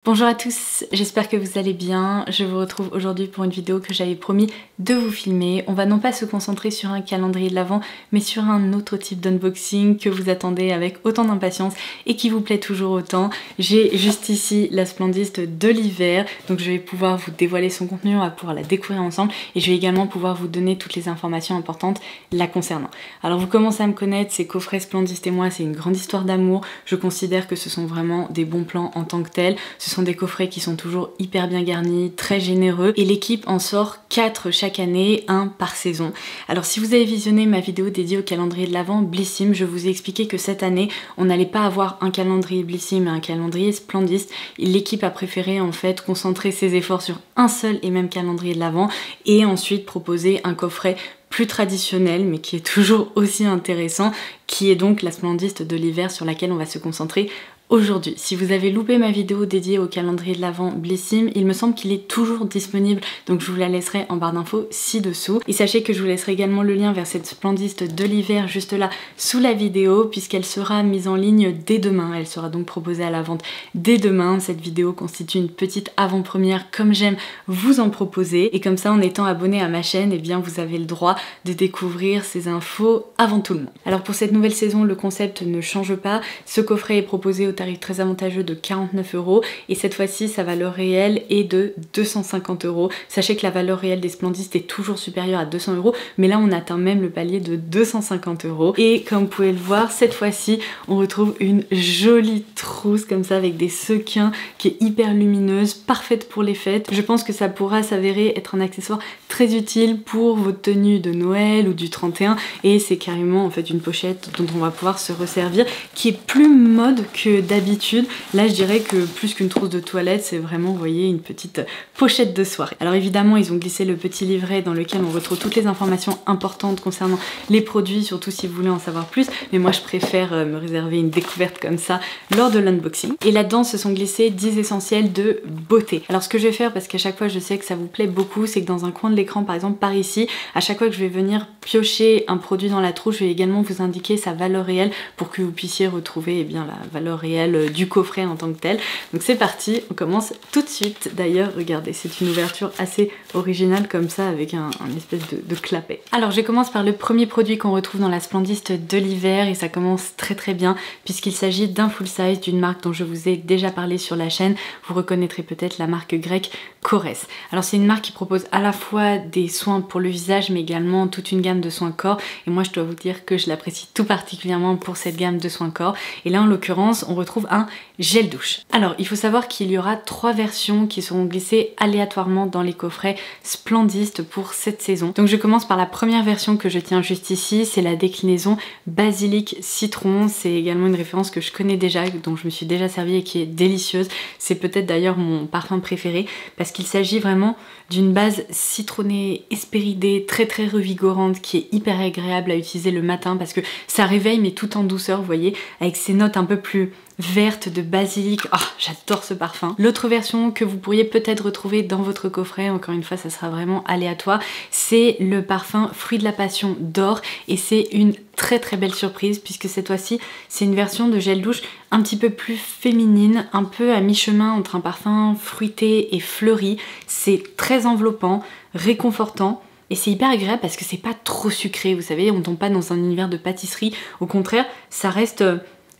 Bonjour à tous, j'espère que vous allez bien. Je vous retrouve aujourd'hui pour une vidéo que j'avais promis de vous filmer. On va non pas se concentrer sur un calendrier de l'Avent, mais sur un autre type d'unboxing que vous attendez avec autant d'impatience et qui vous plaît toujours autant. J'ai juste ici la Splendiste de l'hiver, donc je vais pouvoir vous dévoiler son contenu, on va pouvoir la découvrir ensemble et je vais également pouvoir vous donner toutes les informations importantes la concernant. Alors vous commencez à me connaître, ces coffrets Splendiste et moi, c'est une grande histoire d'amour. Je considère que ce sont vraiment des bons plans en tant que tels. Ce sont des coffrets qui sont toujours hyper bien garnis, très généreux et l'équipe en sort 4 chaque année, 1 par saison. Alors si vous avez visionné ma vidéo dédiée au calendrier de l'Avent Blissim, je vous ai expliqué que cette année on n'allait pas avoir un calendrier Blissim et un calendrier Splendiste. L'équipe a préféré en fait concentrer ses efforts sur un seul et même calendrier de l'Avent et ensuite proposer un coffret plus traditionnel mais qui est toujours aussi intéressant, qui est donc la Splendiste de l'hiver sur laquelle on va se concentrer aujourd'hui. Si vous avez loupé ma vidéo dédiée au calendrier de l'Avent Blissim, il me semble qu'il est toujours disponible, donc je vous la laisserai en barre d'infos ci-dessous. Et sachez que je vous laisserai également le lien vers cette Splendiste de l'hiver juste là sous la vidéo, puisqu'elle sera mise en ligne dès demain. Elle sera donc proposée à la vente dès demain. Cette vidéo constitue une petite avant-première comme j'aime vous en proposer. Et comme ça, en étant abonné à ma chaîne, eh bien vous avez le droit de découvrir ces infos avant tout le monde. Alors pour cette nouvelle saison, le concept ne change pas. Ce coffret est proposé au tarif très avantageux de 49 € et cette fois-ci sa valeur réelle est de 250 €. Sachez que la valeur réelle des Splendistes est toujours supérieure à 200 €, mais là on atteint même le palier de 250 € et comme vous pouvez le voir, cette fois-ci on retrouve une jolie trousse comme ça avec des sequins qui est hyper lumineuse, parfaite pour les fêtes. Je pense que ça pourra s'avérer être un accessoire très utile pour vos tenues de Noël ou du 31 et c'est carrément en fait une pochette dont on va pouvoir se resservir qui est plus mode que d'habitude. Là je dirais que plus qu'une trousse de toilette, c'est vraiment, vous voyez, une petite pochette de soirée. Alors évidemment ils ont glissé le petit livret dans lequel on retrouve toutes les informations importantes concernant les produits, surtout si vous voulez en savoir plus, mais moi je préfère me réserver une découverte comme ça lors de l'unboxing. Et là-dedans se sont glissés 10 essentiels de beauté. Alors ce que je vais faire, parce qu'à chaque fois je sais que ça vous plaît beaucoup, c'est que dans un coin de l'écran, par exemple par ici, à chaque fois que je vais venir piocher un produit dans la trousse, je vais également vous indiquer sa valeur réelle pour que vous puissiez retrouver bien la valeur réelle du coffret en tant que tel. Donc c'est parti, on commence tout de suite. D'ailleurs regardez, c'est une ouverture assez originale comme ça avec un espèce de clapet. Alors je commence par le premier produit qu'on retrouve dans la Splendiste de l'hiver et ça commence très bien puisqu'il s'agit d'un full size d'une marque dont je vous ai déjà parlé sur la chaîne. Vous reconnaîtrez peut-être la marque grecque Korres. Alors c'est une marque qui propose à la fois des soins pour le visage mais également toute une gamme de soins corps et moi je dois vous dire que je l'apprécie tout particulièrement pour cette gamme de soins corps et là en l'occurrence on retrouve un gel douche. Alors il faut savoir qu'il y aura 3 versions qui seront glissées aléatoirement dans les coffrets Splendiste pour cette saison. Donc je commence par la première version que je tiens juste ici, c'est la déclinaison basilic citron. C'est également une référence que je connais déjà, dont je me suis déjà servie et qui est délicieuse. C'est peut-être d'ailleurs mon parfum préféré parce qu'il s'agit vraiment d'une base citronnée, hespéridée, très revigorante qui est hyper agréable à utiliser le matin parce que ça réveille mais tout en douceur, vous voyez, avec ces notes un peu plus verte de basilic. Oh, j'adore ce parfum. L'autre version que vous pourriez peut-être retrouver dans votre coffret, encore une fois ça sera vraiment aléatoire, c'est le parfum Fruit de la Passion d'Or et c'est une très belle surprise puisque cette fois-ci c'est une version de gel douche un petit peu plus féminine, un peu à mi-chemin entre un parfum fruité et fleuri. C'est très enveloppant, réconfortant. Et c'est hyper agréable parce que c'est pas trop sucré, vous savez, on tombe pas dans un univers de pâtisserie. Au contraire, ça reste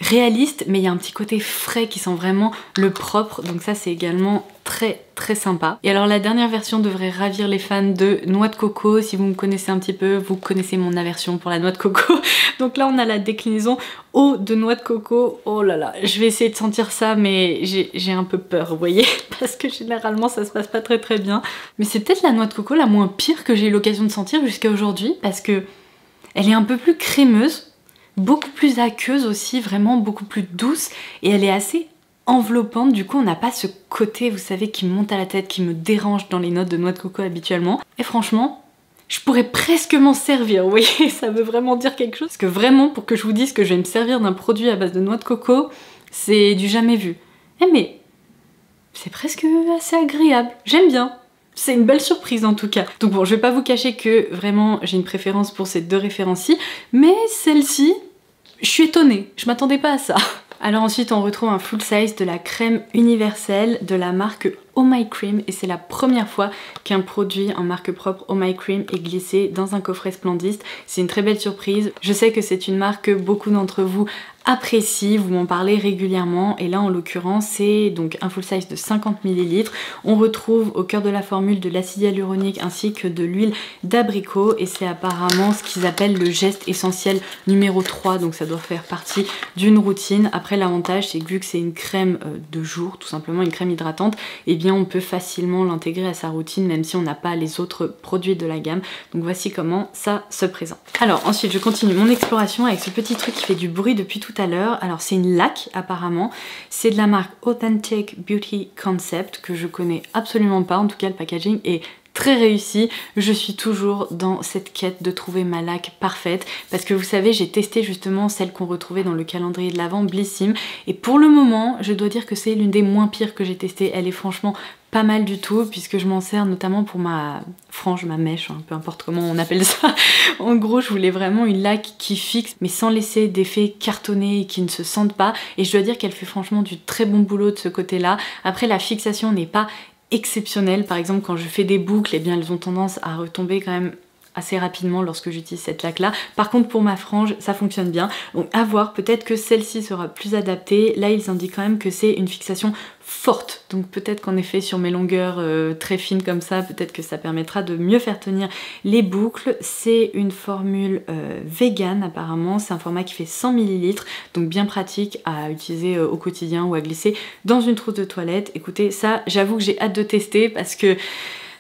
réaliste, mais il y a un petit côté frais qui sent vraiment le propre, donc ça c'est également très sympa. Et alors la dernière version devrait ravir les fans de noix de coco. Si vous me connaissez un petit peu, vous connaissez mon aversion pour la noix de coco. Donc là on a la déclinaison eau de noix de coco. Oh là là, je vais essayer de sentir ça mais j'ai un peu peur, vous voyez, parce que généralement ça se passe pas très bien. Mais c'est peut-être la noix de coco la moins pire que j'ai eu l'occasion de sentir jusqu'à aujourd'hui parce que elle est un peu plus crémeuse, beaucoup plus aqueuse aussi, vraiment beaucoup plus douce et elle est assez enveloppante, du coup on n'a pas ce côté, vous savez, qui me monte à la tête, qui me dérange dans les notes de noix de coco habituellement. Et franchement, je pourrais presque m'en servir, vous voyez, ça veut vraiment dire quelque chose. Parce que vraiment, pour que je vous dise que je vais me servir d'un produit à base de noix de coco, c'est du jamais vu. Mais c'est presque assez agréable, j'aime bien. C'est une belle surprise en tout cas. Donc bon, je vais pas vous cacher que vraiment j'ai une préférence pour ces 2 références-ci, mais celle-ci, je suis étonnée, je m'attendais pas à ça. Alors ensuite on retrouve un full size de la crème universelle de la marque Oh My Cream et c'est la première fois qu'un produit en marque propre Oh My Cream est glissé dans un coffret Splandist. C'est une très belle surprise. Je sais que c'est une marque que beaucoup d'entre vous apprécient, vous m'en parlez régulièrement et là en l'occurrence c'est donc un full size de 50 ml. On retrouve au cœur de la formule de l'acide hyaluronique ainsi que de l'huile d'abricot et c'est apparemment ce qu'ils appellent le geste essentiel numéro 3, donc ça doit faire partie d'une routine. Après l'avantage c'est que vu que c'est une crème de jour, tout simplement une crème hydratante, et bien on peut facilement l'intégrer à sa routine même si on n'a pas les autres produits de la gamme. Donc voici comment ça se présente. Alors ensuite je continue mon exploration avec ce petit truc qui fait du bruit depuis tout à l'heure. Alors c'est une laque apparemment, c'est de la marque Authentic Beauty Concept que je connais absolument pas, en tout cas le packaging est très réussi. Je suis toujours dans cette quête de trouver ma laque parfaite parce que vous savez j'ai testé justement celle qu'on retrouvait dans le calendrier de l'Avent Blissim et pour le moment je dois dire que c'est l'une des moins pires que j'ai testées. Elle est franchement pas mal du tout puisque je m'en sers notamment pour ma frange, ma mèche, hein, peu importe comment on appelle ça. En gros je voulais vraiment une laque qui fixe mais sans laisser d'effets cartonnés et qui ne se sentent pas et je dois dire qu'elle fait franchement du très bon boulot de ce côté là. Après la fixation n'est pas exceptionnelle, par exemple quand je fais des boucles, eh bien elles ont tendance à retomber quand même assez rapidement lorsque j'utilise cette laque là. Par contre pour ma frange ça fonctionne bien, donc à voir, peut-être que celle-ci sera plus adaptée. Là ils indiquent quand même que c'est une fixation forte, donc peut-être qu'en effet sur mes longueurs très fines comme ça, peut-être que ça permettra de mieux faire tenir les boucles. C'est une formule vegan apparemment, c'est un format qui fait 100 ml, donc bien pratique à utiliser au quotidien ou à glisser dans une trousse de toilette. Écoutez ça j'avoue que j'ai hâte de tester parce que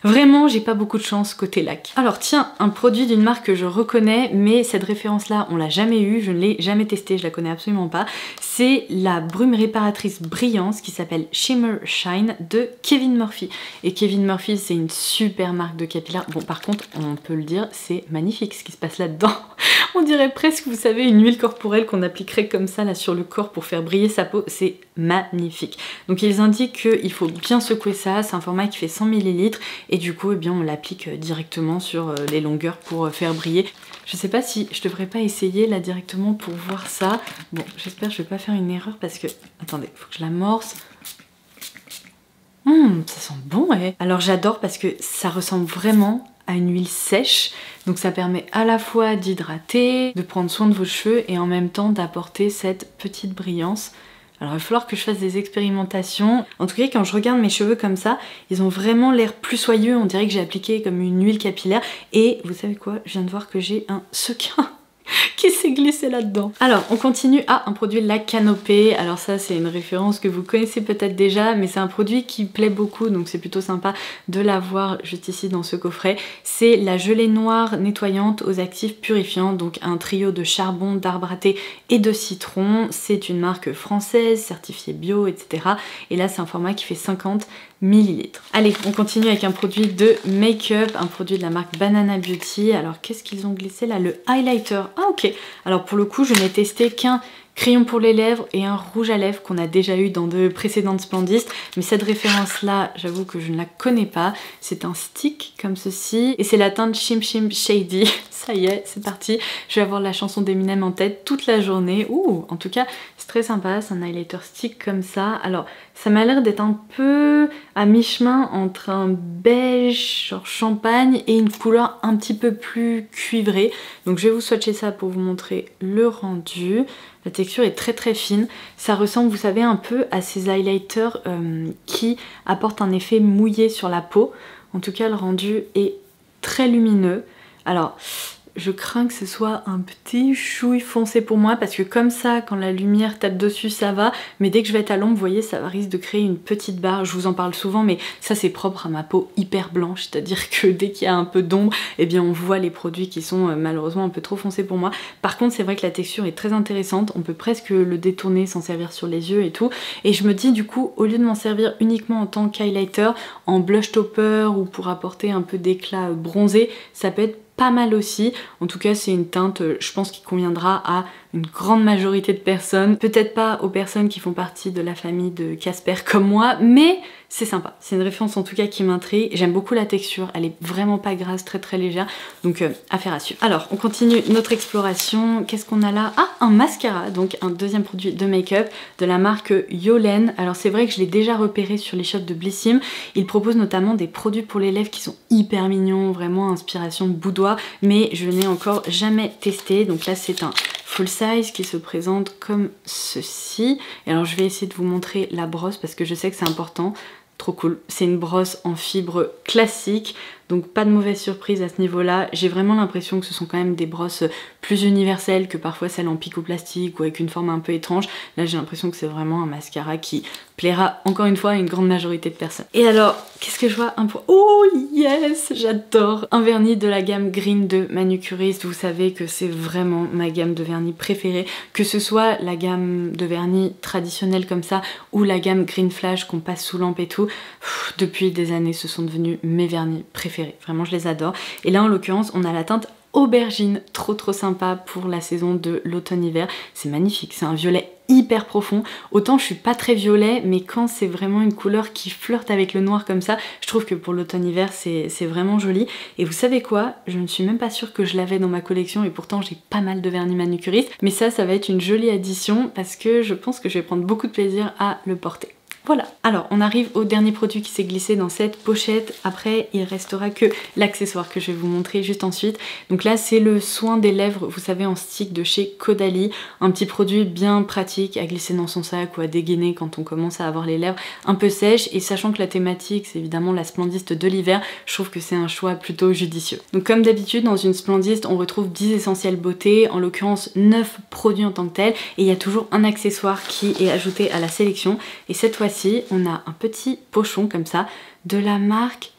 vraiment, j'ai pas beaucoup de chance côté laque. Alors tiens, un produit d'une marque que je reconnais, mais cette référence-là, on l'a jamais eu, je ne l'ai jamais testé, je la connais absolument pas. C'est la brume réparatrice Brillance qui s'appelle Shimmer Shine de Kevin Murphy. Et Kevin Murphy, c'est une super marque de capillaire. Bon, par contre, on peut le dire, c'est magnifique ce qui se passe là-dedans. On dirait presque, vous savez, une huile corporelle qu'on appliquerait comme ça là sur le corps pour faire briller sa peau. C'est magnifique. Donc ils indiquent qu'il faut bien secouer ça, c'est un format qui fait 100 ml et du coup eh bien, on l'applique directement sur les longueurs pour faire briller. Je sais pas si je devrais pas essayer là directement pour voir ça. Bon, j'espère que je vais pas faire une erreur parce que... Attendez, faut que je l'amorce. Ça sent bon, ouais. Alors j'adore parce que ça ressemble vraiment à une huile sèche, donc ça permet à la fois d'hydrater, de prendre soin de vos cheveux et en même temps d'apporter cette petite brillance. Alors il va falloir que je fasse des expérimentations. En tout cas quand je regarde mes cheveux comme ça, ils ont vraiment l'air plus soyeux, on dirait que j'ai appliqué comme une huile capillaire et vous savez quoi, je viens de voir que j'ai un sequin qui s'est glissé là-dedans. Alors on continue à un produit La Canopée. Alors ça c'est une référence que vous connaissez peut-être déjà, mais c'est un produit qui plaît beaucoup, donc c'est plutôt sympa de l'avoir juste ici dans ce coffret. C'est la gelée noire nettoyante aux actifs purifiants, donc un trio de charbon, d'arbre à thé et de citron. C'est une marque française, certifiée bio, etc. Et là c'est un format qui fait 50 ml. Allez, on continue avec un produit de make-up, un produit de la marque Banana Beauty. Alors qu'est-ce qu'ils ont glissé là? Le highlighter. Ah ok. Alors pour le coup je n'ai testé qu'un crayon pour les lèvres et un rouge à lèvres qu'on a déjà eu dans de précédentes Splandist, mais cette référence là j'avoue que je ne la connais pas. C'est un stick comme ceci et c'est la teinte Shim Shim Shady. Ça y est, c'est parti, je vais avoir la chanson d'Eminem en tête toute la journée. Ouh, en tout cas c'est très sympa, c'est un highlighter stick comme ça. Alors ça m'a l'air d'être un peu à mi-chemin entre un beige genre champagne et une couleur un petit peu plus cuivrée, donc je vais vous swatcher ça pour vous montrer le rendu. La texture est très très fine, ça ressemble vous savez un peu à ces highlighters qui apportent un effet mouillé sur la peau. En tout cas le rendu est très lumineux. Alors je crains que ce soit un petit chouille foncé pour moi parce que comme ça quand la lumière tape dessus ça va, mais dès que je vais être à l'ombre vous voyez ça risque de créer une petite barre. Je vous en parle souvent mais ça c'est propre à ma peau hyper blanche, c'est à dire que dès qu'il y a un peu d'ombre eh bien on voit les produits qui sont malheureusement un peu trop foncés pour moi. Par contre c'est vrai que la texture est très intéressante, on peut presque le détourner, s'en servir sur les yeux et tout, et je me dis du coup au lieu de m'en servir uniquement en tant qu'highlighter, en blush topper ou pour apporter un peu d'éclat bronzé, ça peut être pas mal aussi. En tout cas c'est une teinte je pense qui conviendra à une grande majorité de personnes. Peut-être pas aux personnes qui font partie de la famille de Casper comme moi, mais c'est sympa. C'est une référence en tout cas qui m'intrigue. J'aime beaucoup la texture, elle est vraiment pas grasse, très légère, donc affaire à suivre. Alors on continue notre exploration. Qu'est-ce qu'on a là? Ah, un mascara, donc un deuxième produit de make-up de la marque Yolen. Alors c'est vrai que je l'ai déjà repéré sur les shops de Blissim. Il propose notamment des produits pour les lèvres qui sont hyper mignons, vraiment inspiration boudoir, mais je n'ai encore jamais testé. Donc là c'est un full size qui se présente comme ceci. Et alors je vais essayer de vous montrer la brosse parce que je sais que c'est important. Trop cool. C'est une brosse en fibre classique, donc pas de mauvaise surprise à ce niveau-là. J'ai vraiment l'impression que ce sont quand même des brosses plus universelles que parfois celles en plastique ou avec une forme un peu étrange. Là j'ai l'impression que c'est vraiment un mascara qui plaira encore une fois à une grande majorité de personnes. Et alors, qu'est-ce que je vois? Oh yes, j'adore! Un vernis de la gamme Green de Manucuriste. Vous savez que c'est vraiment ma gamme de vernis préférée, que ce soit la gamme de vernis traditionnelle comme ça ou la gamme Green Flash qu'on passe sous lampe et tout. Depuis des années, ce sont devenus mes vernis préférés. Vraiment, je les adore. Et là, en l'occurrence, on a la teinte aubergine, trop sympa pour la saison de l'automne-hiver. C'est magnifique, c'est un violet hyper profond. Autant je suis pas très violet, mais quand c'est vraiment une couleur qui flirte avec le noir comme ça, je trouve que pour l'automne-hiver c'est vraiment joli. Et vous savez quoi? Je ne suis même pas sûre que je l'avais dans ma collection et pourtant j'ai pas mal de vernis Manucuriste. Mais ça va être une jolie addition parce que je pense que je vais prendre beaucoup de plaisir à le porter. Voilà, alors on arrive au dernier produit qui s'est glissé dans cette pochette. Après il restera que l'accessoire que je vais vous montrer juste ensuite. Donc là c'est le soin des lèvres, vous savez, en stick de chez Caudalie. Un petit produit bien pratique à glisser dans son sac ou à dégainer quand on commence à avoir les lèvres un peu sèches. Et sachant que la thématique c'est évidemment la Splendiste de l'hiver, je trouve que c'est un choix plutôt judicieux. Donc comme d'habitude dans une Splendiste on retrouve 10 essentiels beauté, en l'occurrence 9 produits en tant que tels. Et il y a toujours un accessoire qui est ajouté à la sélection. Et cette fois-ci on a un petit pochon comme ça de la marque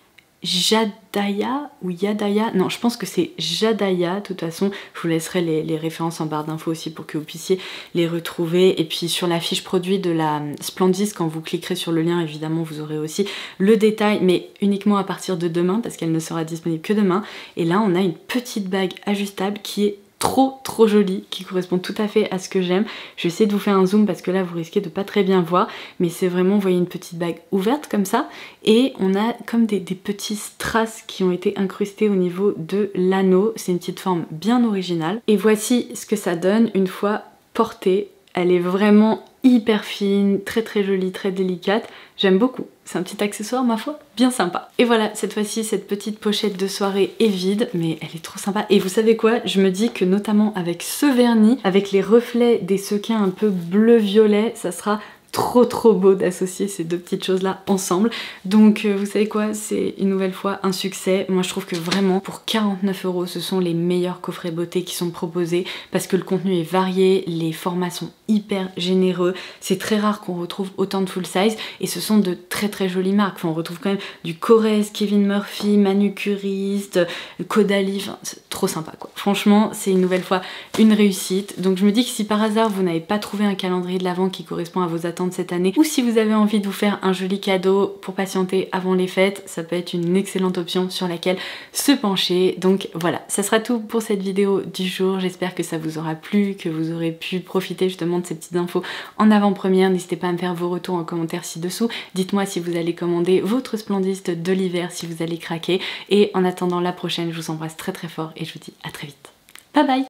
Jadaya ou Yadaya, non je pense que c'est Jadaya. De toute façon je vous laisserai les références en barre d'infos aussi pour que vous puissiez les retrouver. Et puis sur la fiche produit de la Splendiste, quand vous cliquerez sur le lien évidemment vous aurez aussi le détail, mais uniquement à partir de demain parce qu'elle ne sera disponible que demain. Et là on a une petite bague ajustable qui est trop jolie, qui correspond tout à fait à ce que j'aime. Je vais essayer de vous faire un zoom parce que là vous risquez de pas très bien voir, mais c'est vraiment, vous voyez, une petite bague ouverte comme ça et on a comme des petits strass qui ont été incrustés au niveau de l'anneau. C'est une petite forme bien originale et voici ce que ça donne une fois portée. Elle est vraiment hyper fine, très jolie, très délicate. J'aime beaucoup. C'est un petit accessoire, ma foi, bien sympa. Et voilà, cette fois-ci, cette petite pochette de soirée est vide, mais elle est trop sympa. Et vous savez quoi? Je me dis que notamment avec ce vernis, avec les reflets des sequins un peu bleu-violet, ça sera trop beau d'associer ces deux petites choses là ensemble. Donc vous savez quoi, c'est une nouvelle fois un succès. Moi je trouve que vraiment pour 49 € ce sont les meilleurs coffrets beauté qui sont proposés parce que le contenu est varié, les formats sont hyper généreux. C'est très rare qu'on retrouve autant de full size et ce sont de très jolies marques. Enfin, on retrouve quand même du Korres, Kevin Murphy, Manucuriste, Caudalie, enfin, c'est trop sympa quoi. Franchement c'est une nouvelle fois une réussite. Donc je me dis que si par hasard vous n'avez pas trouvé un calendrier de l'Avent qui correspond à vos attentes de cette année, ou si vous avez envie de vous faire un joli cadeau pour patienter avant les fêtes, ça peut être une excellente option sur laquelle se pencher. Donc voilà, ça sera tout pour cette vidéo du jour. J'espère que ça vous aura plu, que vous aurez pu profiter justement de ces petites infos en avant-première. N'hésitez pas à me faire vos retours en commentaire ci-dessous. Dites-moi si vous allez commander votre Splendiste de l'hiver, si vous allez craquer. Et en attendant la prochaine, je vous embrasse très fort et je vous dis à très vite. Bye bye!